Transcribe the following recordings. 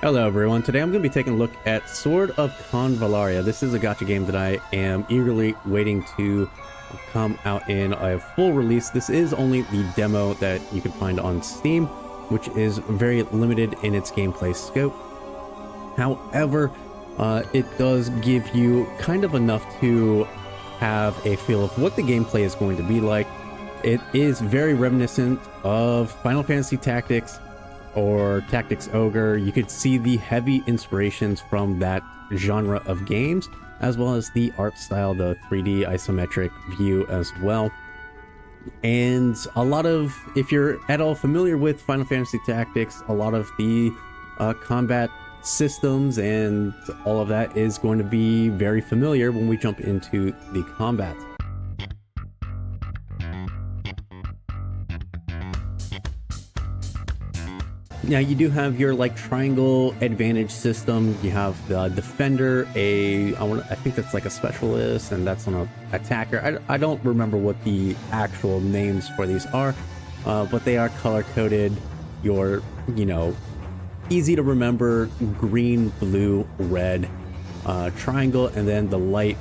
Hello everyone, today I'm going to be taking a look at Sword of Convallaria. This is a gacha game that I am eagerly waiting to come out in a full release. This is only the demo that you can find on Steam, which is very limited in its gameplay scope. However, it does give you kind of enough to have a feel of what the gameplay is going to be like. It is very reminiscent of Final Fantasy Tactics or Tactics Ogre. You could see the heavy inspirations from that genre of games, as well as the art style, the 3D isometric view as well. And a lot of, if you're at all familiar with Final Fantasy Tactics, a lot of the combat systems and all of that is going to be very familiar when we jump into the combat. Now you do have your like triangle advantage system. You have the defender, I think that's like a specialist, and that's an attacker. I don't remember what the actual names for these are, but they are color coded. Your, easy to remember green, blue, red triangle, and then the light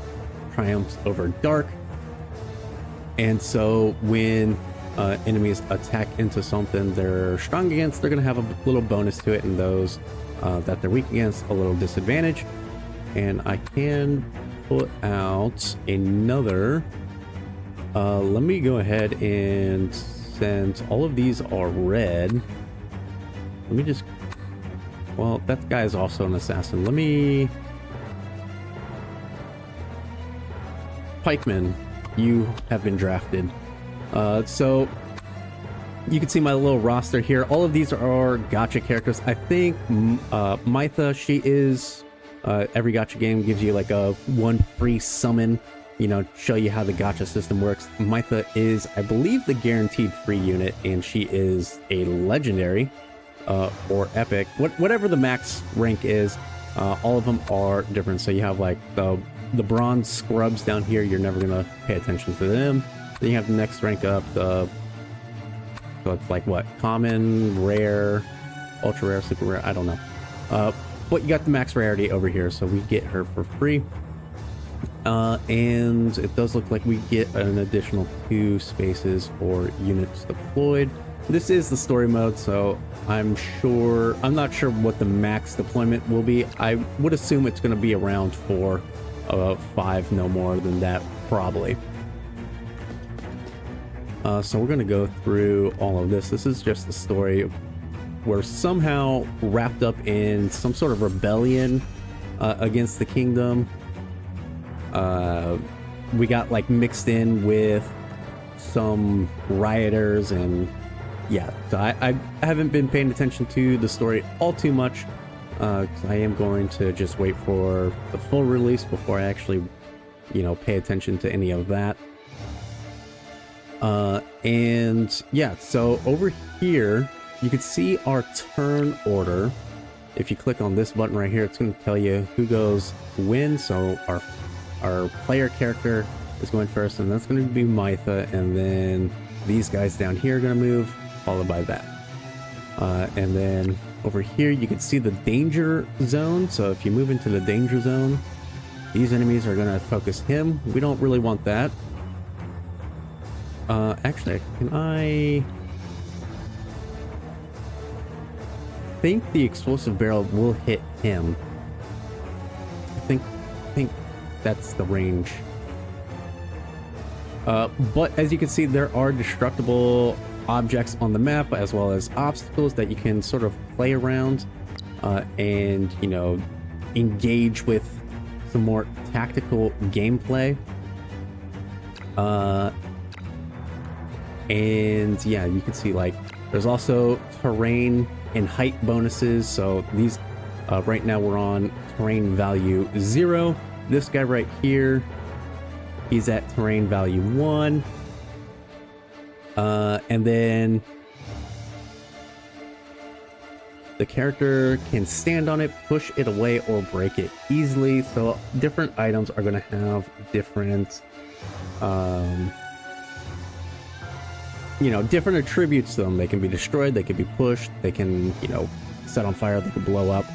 triumphs over dark. And so when enemies attack into something they're strong against, they're going to have a little bonus to it, and those that they're weak against, a little disadvantage. And I can put out another. Let me go ahead and, since all of these are red, let me just, well, that guy is also an assassin. Let me, Pikeman, you have been drafted. So you can see my little roster here. All of these are gacha characters. I think Mytha, she is, every gacha game gives you like a one free summon, show you how the gacha system works. Mytha is, I believe, the guaranteed free unit, and she is a legendary or epic, whatever the max rank is. All of them are different. So you have like the bronze scrubs down here. You're never gonna pay attention to them. Then you have the next rank up, so it's like what? Common, rare, ultra rare, super rare, I don't know. But you got the max rarity over here, so we get her for free. And it does look like we get an additional 2 spaces for units deployed. This is the story mode, so I'm not sure what the max deployment will be. I would assume it's going to be around 4, 5, no more than that, probably. So we're going to go through all of this. This is just the story. We're somehow wrapped up in some sort of rebellion against the kingdom. We got like mixed in with some rioters, and yeah, so I haven't been paying attention to the story all too much. I am going to just wait for the full release before I actually, pay attention to any of that. And yeah, so over here you can see our turn order. If you click on this button right here, it's going to tell you who goes when. So our player character is going first, and that's going to be Mytha, and then these guys down here are going to move, followed by that. And then over here you can see the danger zone. So if you move into the danger zone, these enemies are going to focus him. We don't really want that. Actually, I think the explosive barrel will hit him. I think that's the range. But as you can see, there are destructible objects on the map, as well as obstacles that you can sort of play around, and engage with some more tactical gameplay. And yeah, you can see like there's also terrain and height bonuses. So these right now we're on terrain value 0. This guy right here, he's at terrain value 1. And then the character can stand on it, push it away, or break it easily. So different items are going to have different different attributes to them. They can be destroyed, they can be pushed, they can, set on fire, they can blow up.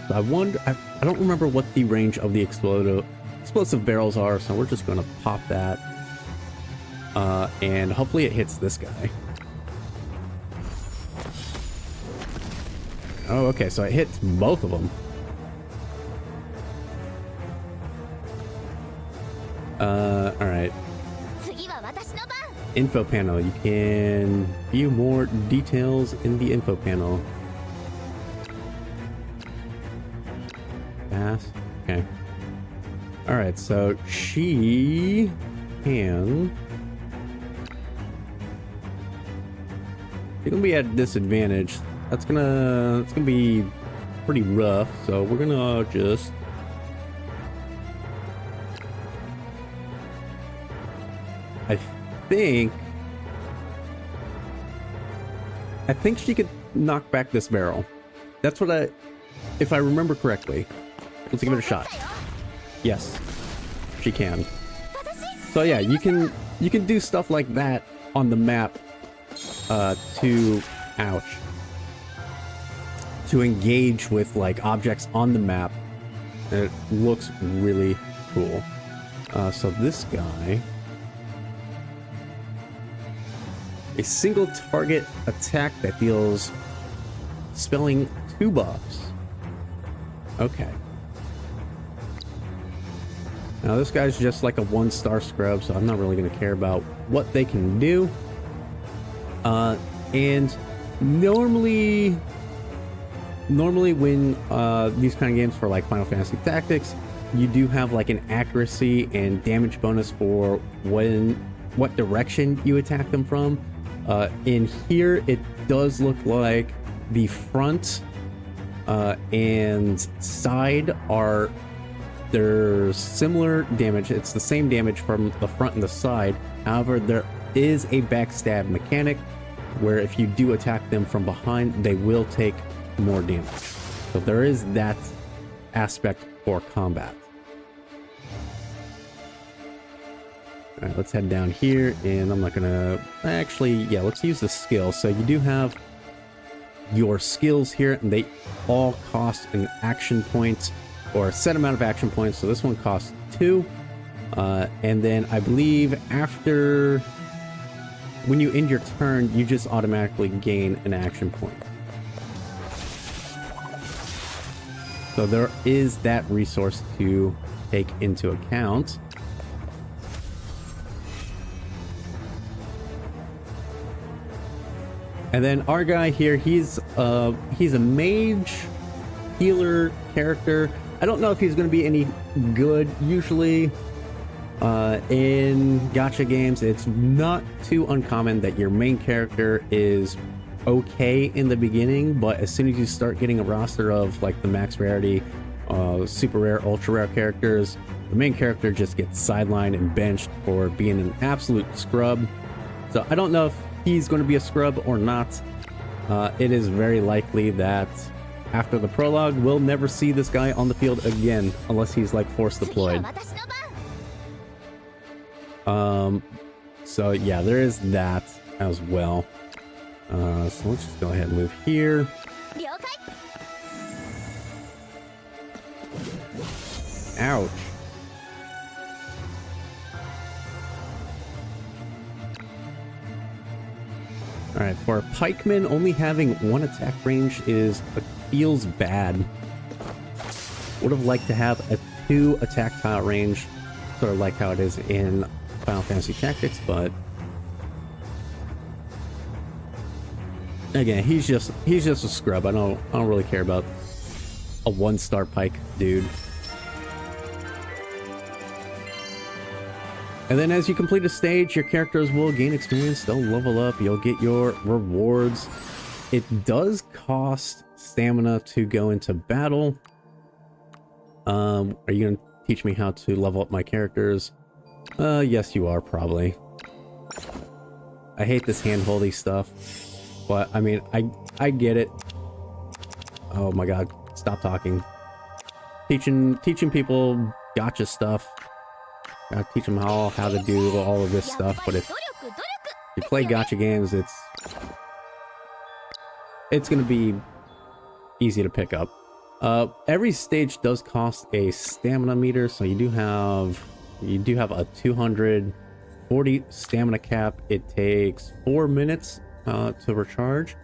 So I wonder, I don't remember what the range of the explosive barrels are, so we're just going to pop that. And hopefully it hits this guy. Oh, okay, so it hits both of them. Alright. Info panel. You can view more details in the info panel. Pass. Okay. Alright, so she can... She's gonna be at a disadvantage. It's gonna be pretty rough, so we're gonna just... I think she could knock back this barrel. That's what if I remember correctly. Let's give it a shot. Yes, she can. So yeah, you can do stuff like that on the map to engage with like objects on the map. And it looks really cool. So this guy, a single target attack that deals spelling 2 buffs. Okay. Now this guy's just like a 1-star scrub, so I'm not really going to care about what they can do. And normally when these kind of games for like Final Fantasy Tactics, you do have like an accuracy and damage bonus for what direction you attack them from. In here, it does look like the front and side are... There's similar damage. It's the same damage from the front and the side. However, there is a backstab mechanic where if you do attack them from behind, they will take more damage. So there is that aspect for combat. All right, let's head down here, and I'm not gonna... Actually, yeah, let's use the skill. So you do have your skills here, and they all cost an action point, or a set amount of action points. So this one costs 2. And then I believe after... When you end your turn, you just automatically gain an action point. So there is that resource to take into account. And then our guy here, he's a mage healer character. I don't know if he's going to be any good. Usually in gacha games, it's not too uncommon that your main character is okay in the beginning, but as soon as you start getting a roster of like the max rarity, super rare, ultra rare characters, the main character just gets sidelined and benched for being an absolute scrub. So I don't know if he's going to be a scrub or not. It is very likely that after the prologue, we'll never see this guy on the field again unless he's like force deployed. So yeah, there is that as well. So let's just go ahead and move here. Ouch. Alright, for a pikeman, only having 1 attack range feels bad. Would have liked to have a 2 attack tile range, sort of like how it is in Final Fantasy Tactics, but again, he's just a scrub. I don't really care about a 1-star pike dude. And then as you complete a stage, your characters will gain experience, they'll level up, you'll get your rewards. It does cost stamina to go into battle. Are you going to teach me how to level up my characters? Yes, you are, probably. I hate this hand-holdy stuff, but I mean, I get it. Oh my god, stop talking. Teaching people gacha stuff. Gotta teach them how to do all of this stuff, but if you play gacha games, it's gonna be easy to pick up. Every stage does cost a stamina meter, so you do have a 240 stamina cap. It takes 4 minutes to recharge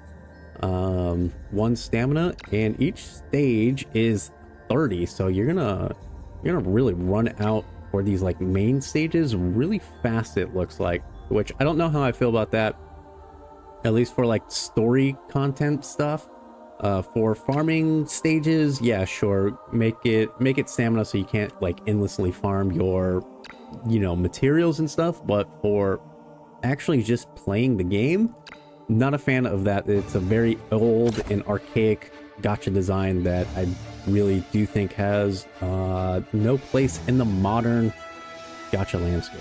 one stamina, and each stage is 30, so you're gonna really run out for these like main stages really fast, it looks like, which I don't know how I feel about that, at least for like story content stuff. For farming stages, yeah, sure, make it stamina so you can't like endlessly farm your, you know, materials and stuff. But for actually just playing the game, not a fan of that. It's a very old and archaic gacha design that I really do think has no place in the modern gacha landscape.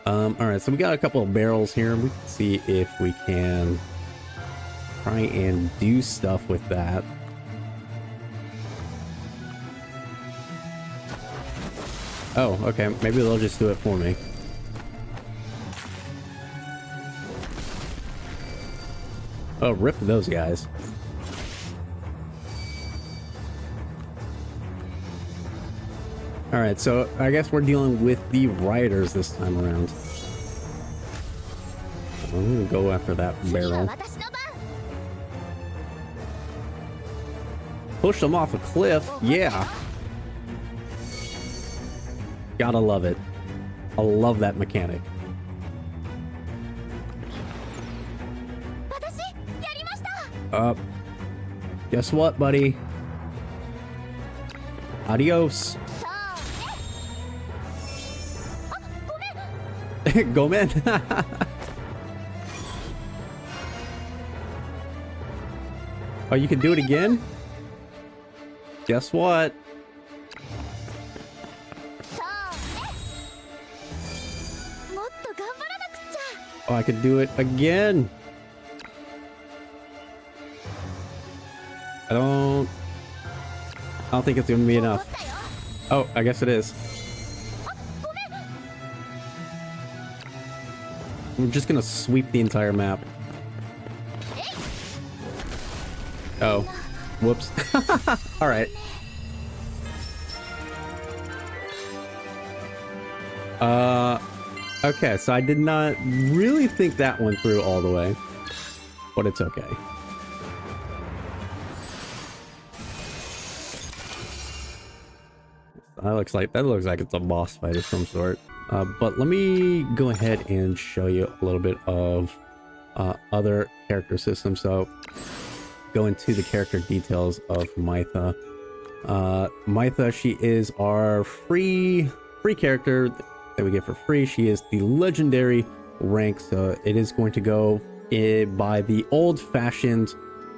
All right, so we got a couple of barrels here. We can see if we can try and do stuff with that. Oh, okay. Maybe they'll just do it for me. Oh, rip those guys. Alright, so I guess we're dealing with the rioters this time around. I'm gonna go after that barrel. Push them off a cliff, yeah. Gotta love it. I love that mechanic. Guess what, buddy? Adios. Gomen. Oh, you can do it again? Guess what? Oh, I could do it again. I don't think it's gonna be enough. Oh, I guess it is. I'm just gonna sweep the entire map. Oh, whoops. All right. Okay, so I did not really think that went through all the way, but it's okay. That looks like it's a boss fight of some sort. But let me go ahead and show you a little bit of other character systems. So go into the character details of Mytha. Mytha, she is our free character that we get for free. She is the legendary rank, so it is going to go by the old-fashioned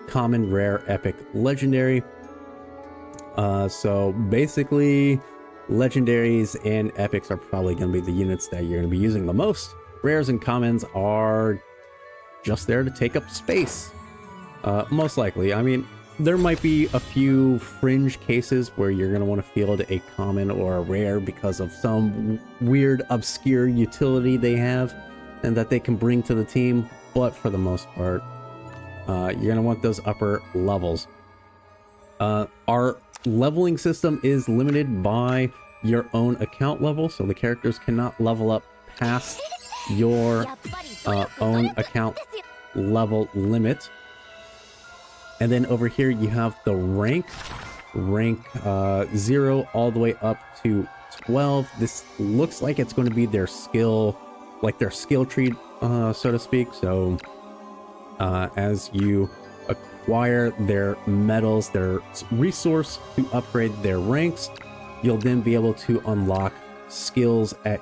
common, rare, epic, legendary. So basically, legendaries and epics are probably going to be the units that you're going to be using the most. Rares and commons are just there to take up space, most likely. I mean, there might be a few fringe cases where you're going to want to field a common or a rare because of some weird, obscure utility they have and that they can bring to the team. But for the most part, you're going to want those upper levels. Our leveling system is limited by your own account level, so the characters cannot level up past your own account level limit. And then over here you have the rank 0 all the way up to 12. This looks like it's going to be their skill, like their skill tree, so to speak. So as you acquire their medals, their resource to upgrade their ranks, you'll then be able to unlock skills at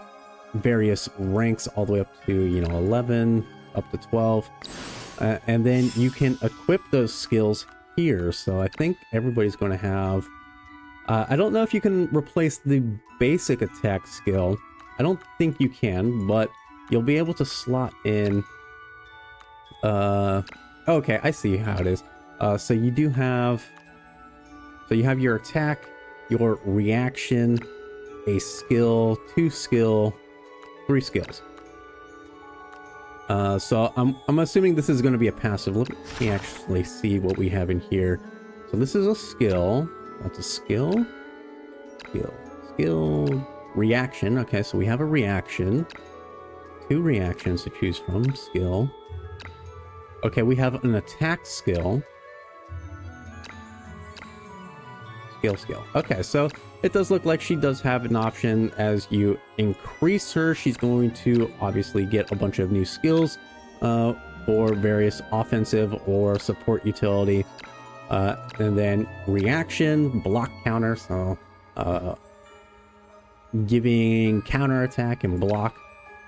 various ranks all the way up to, you know, 11 up to 12, and then you can equip those skills here. So I think everybody's going to have I don't know if you can replace the basic attack skill. I don't think you can, but you'll be able to slot in okay, I see how it is. So you do have, so you have your attack, your reaction, a skill, 2 skill, 3 skills. So I'm assuming this is going to be a passive. Let me actually see what we have in here. So this is a skill. That's a skill. Skill. Reaction. Okay, so we have a reaction. 2 reactions to choose from. Skill. Okay, we have an attack skill. Skill. Okay, so it does look like she does have an option. As you increase her, she's going to obviously get a bunch of new skills for various offensive or support utility. And then reaction, block counter, so giving counter attack and block.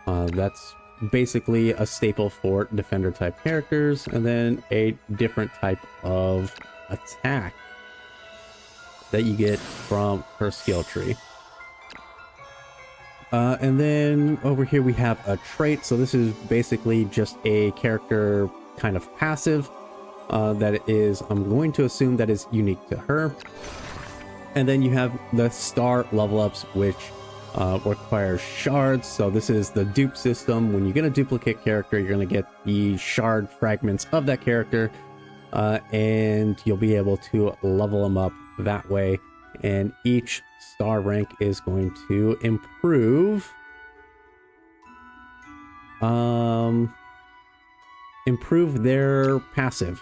That's basically a staple for defender type characters. And then a different type of attack that you get from her skill tree. And then over here we have a trait. So this is basically just a character kind of passive that is, I'm going to assume that is unique to her. And then you have the star level ups, which requires shards. So this is the dupe system. When you get a duplicate character, you're going to get the shard fragments of that character, and you'll be able to level them up that way. And each star rank is going to improve their passive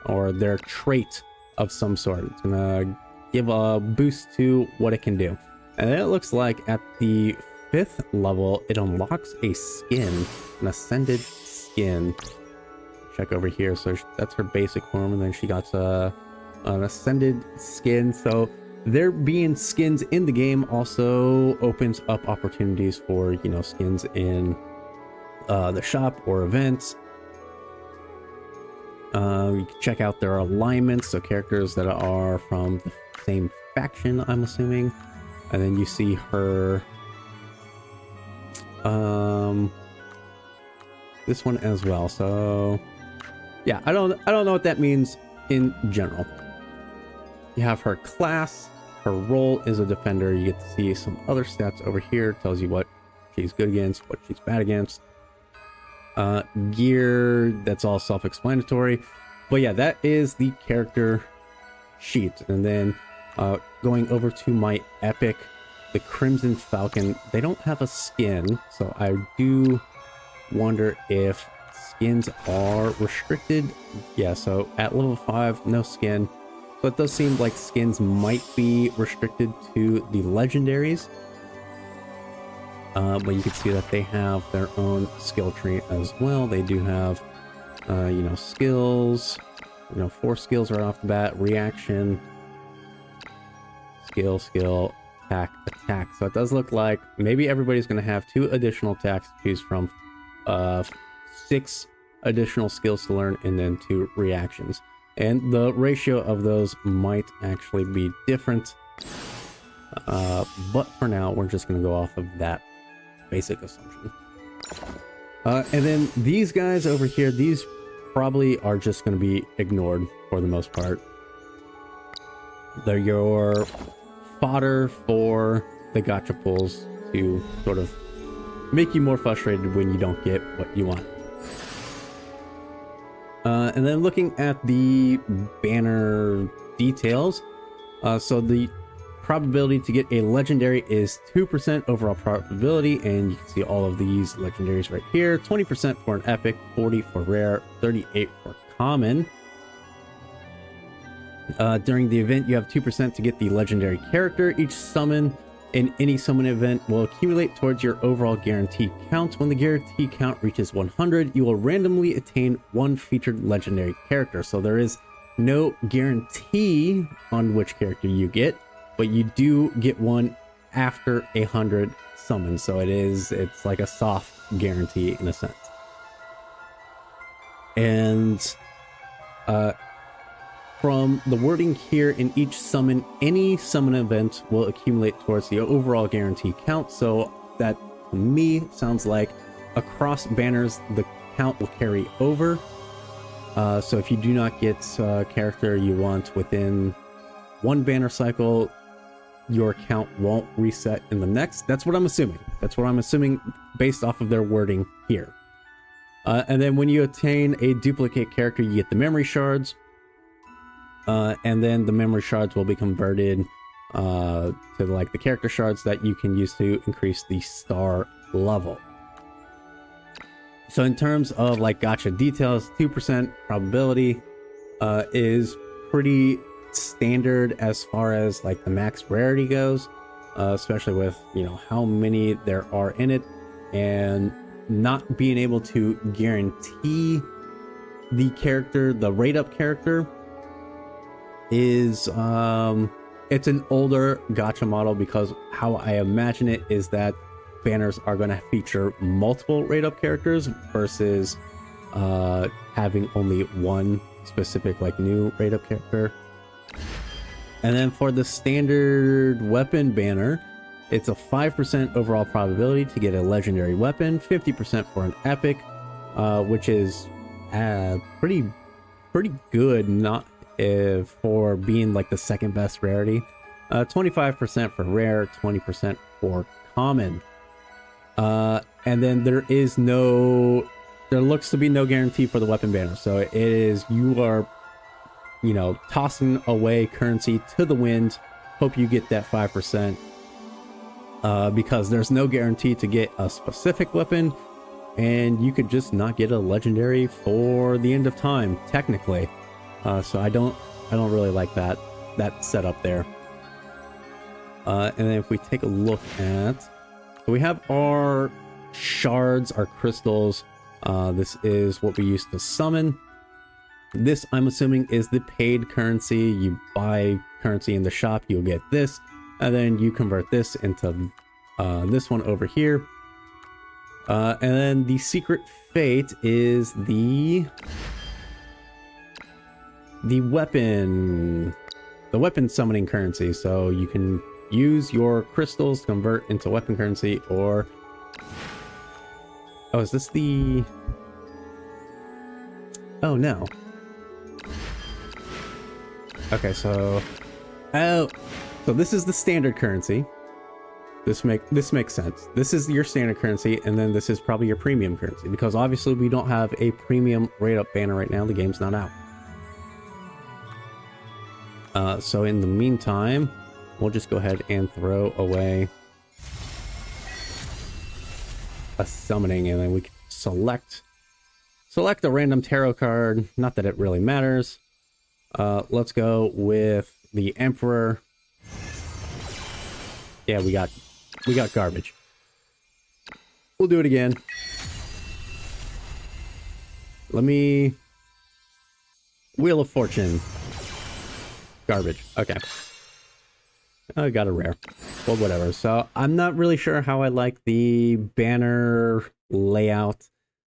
or their trait of some sort. It's gonna give a boost to what it can do. And then it looks like at the 5th level it unlocks a skin, an ascended skin. Check over here. So that's her basic form, and then she got an ascended skin. So there being skins in the game also opens up opportunities for, you know, skins in the shop or events. You can check out their alignments, so characters that are from the same faction, I'm assuming. And then you see her this one as well. So yeah, I don't know what that means in general. You have her class. Her role is a defender. You get to see some other stats over here. It tells you what she's good against, what she's bad against. Gear, that's all self-explanatory. But yeah, that is the character sheet. And then going over to my epic, the Crimson Falcon, they don't have a skin, so I do wonder if skins are restricted. Yeah, so at level 5, no skin. So it does seem like skins might be restricted to the legendaries. But you can see that they have their own skill tree as well. They do have, you know, skills. You know, 4 skills right off the bat. Reaction, skill, attack. So it does look like maybe everybody's going to have 2 additional attacks to choose from. 6 additional skills to learn, and then 2 reactions. And the ratio of those might actually be different. But for now, we're just going to go off of that basic assumption. And then these guys over here, these probably are just going to be ignored for the most part. They're your fodder for the gacha pulls to sort of make you more frustrated when you don't get what you want. And then looking at the banner details, so the probability to get a legendary is 2% overall probability, and you can see all of these legendaries right here. 20% for an epic, 40 for rare, 38 for common. During the event, you have 2% to get the legendary character. Each summon in any summon event will accumulate towards your overall guarantee count. When the guarantee count reaches 100, you will randomly attain 1 featured legendary character. So there is no guarantee on which character you get, but you do get one after 100 summons. So it's like a soft guarantee in a sense. And from the wording here, in each summon, any summon event will accumulate towards the overall guarantee count. So that, to me, sounds like across banners, the count will carry over. So if you do not get a character you want within one banner cycle, your count won't reset in the next. That's what I'm assuming. That's what I'm assuming based off of their wording here. And then when you attain a duplicate character, you get the memory shards. And then the memory shards will be converted to like the character shards that you can use to increase the star level. So in terms of like gacha details, 2% probability is pretty standard as far as like the max rarity goes, especially with, you know, how many there are in it, and not being able to guarantee the character, the rate up character is it's an older gacha model, because how I imagine it is that banners are going to feature multiple rate up characters versus having only one specific like new rate up character. And then for the standard weapon banner, it's a 5% overall probability to get a legendary weapon, 50% for an epic, which is pretty good, not for being like the second best rarity. 25% for rare, 20% for common. And then there looks to be no guarantee for the weapon banner. So it is, you are, you know, tossing away currency to the wind, hope you get that 5%, because there's no guarantee to get a specific weapon, and you could just not get a legendary for the end of time, technically. So I don't really like that setup there. And then if we take a look at, so we have our shards, our crystals. This is what we use to summon. This, I'm assuming, is the paid currency. You buy currency in the shop, you'll get this, and then you convert this into this one over here. And then the secret fate is the weapon summoning currency. So you can use your crystals to convert into weapon currency, or oh, is this the, oh no, okay, so this is the standard currency. This makes sense. This is your standard currency, and then this is probably your premium currency, because obviously we don't have a premium rate up banner right now. The game's not out. So in the meantime, we'll just go ahead and throw away a summoning, and then we can select a random tarot card. Not that it really matters. Let's go with the Emperor. Yeah, we got garbage. We'll do it again. Let me, Wheel of Fortune. Garbage. Okay. I got a rare. Well, whatever. So I'm not really sure how I like the banner layout.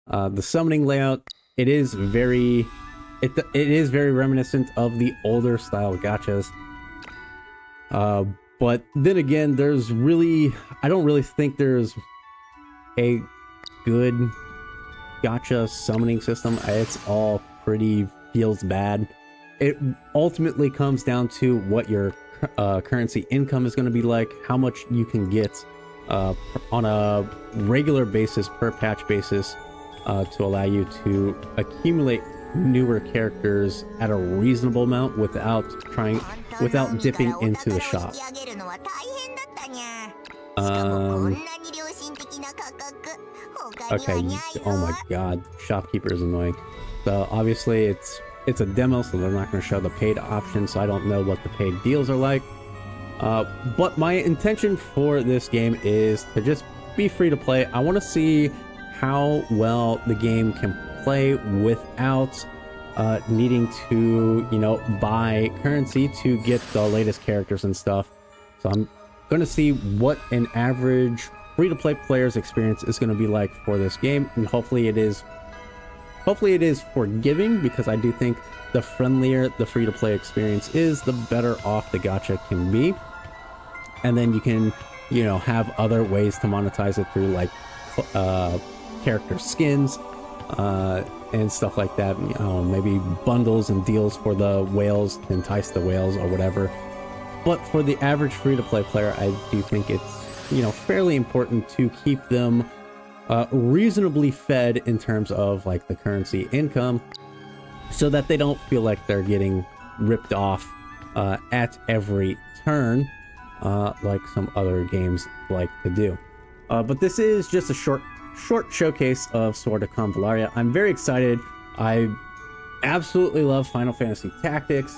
The summoning layout, it is very reminiscent of the older style gachas. But then again, I don't really think there's a good gacha summoning system. It's all feels bad. It ultimately comes down to what your currency income is going to be like, how much you can get on a regular basis, per patch basis, to allow you to accumulate newer characters at a reasonable amount without dipping into the shop. Okay, oh my god, shopkeeper is annoying. So obviously it's a demo, so they're not going to show the paid option, so I don't know what the paid deals are like. But my intention for this game is to just be free to play. I want to see how well the game can play without needing to, you know, buy currency to get the latest characters and stuff. So I'm going to see what an average free-to-play player's experience is going to be like for this game, and hopefully it is forgiving, because I do think the friendlier the free-to-play experience is, the better off the gacha can be. And then you can, you know, have other ways to monetize it through like character skins and stuff like that. You know, maybe bundles and deals for the whales to entice the whales or whatever. But for the average free-to-play player, I do think it's, you know, fairly important to keep them reasonably fed in terms of like the currency income, so that they don't feel like they're getting ripped off at every turn, like some other games like to do. But this is just a short showcase of Sword of Convallaria. I'm very excited. I absolutely love Final Fantasy Tactics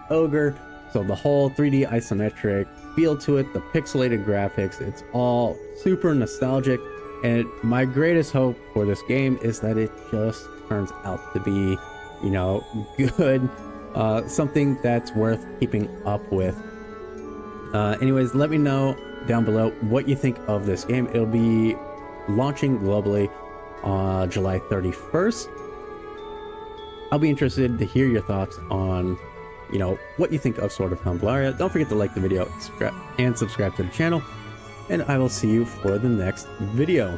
Ogre, so the whole 3D isometric feel to it, the pixelated graphics, it's all super nostalgic, and my greatest hope for this game is that it just turns out to be, you know, good, something that's worth keeping up with. Anyways, let me know down below what you think of this game. It'll be launching globally on July 31st. I'll be interested to hear your thoughts on, you know, what you think of Sword of Convallaria. Don't forget to like the video and subscribe to the channel, and I will see you for the next video.